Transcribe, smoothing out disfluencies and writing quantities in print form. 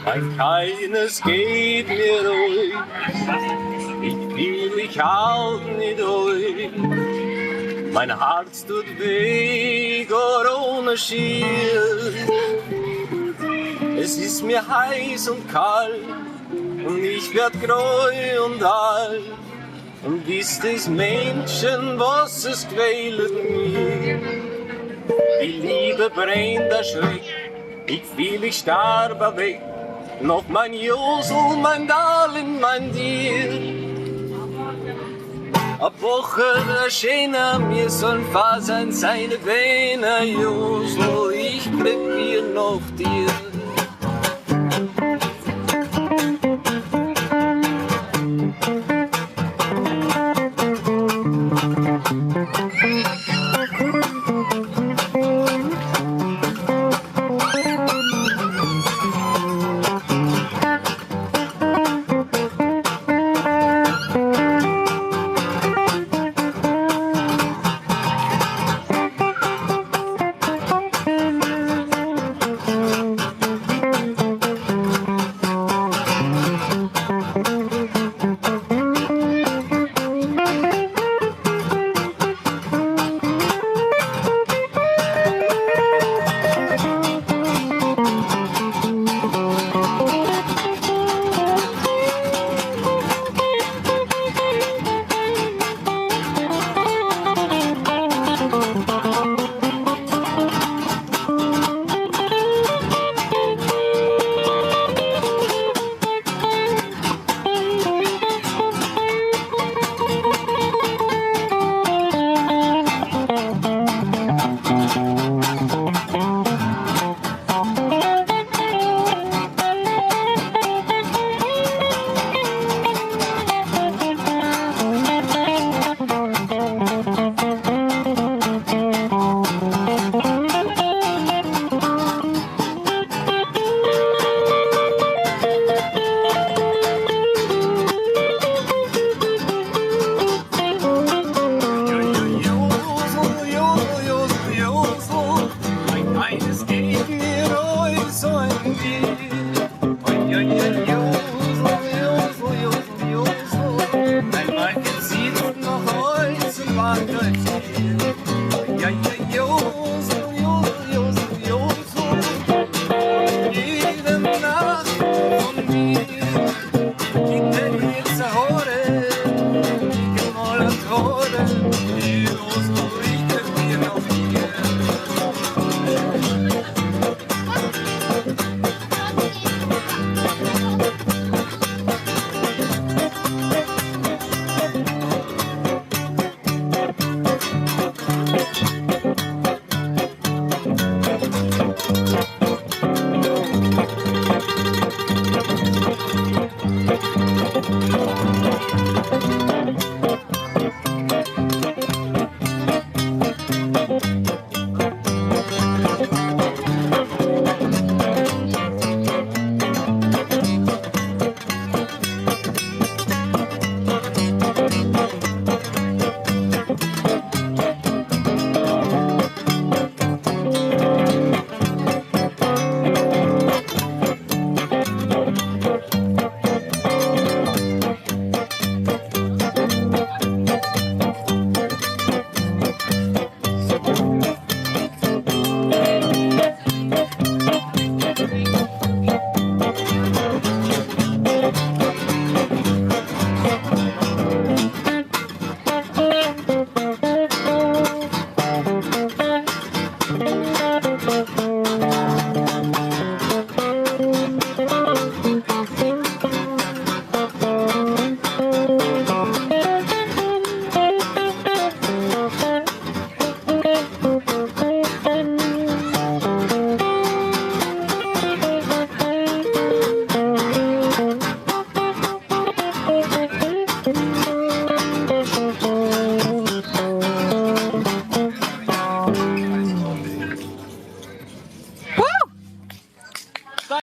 Mein keines geht mir ruhig, ich will mich halten nicht ruhig. Mein Herz tut weh, ohne Schier. Es ist mir heiß und kalt und ich werd grau und alt. Und ist es Menschen, was es quält mir? Die Liebe brennt erschreckt, ich will, ich sterbe weg. Noch mein Josel, mein Darling, mein Dir. Ab Woche der Schöne, mir sollen fahr sein seine Beine, Josel, ich präsentiere noch dir.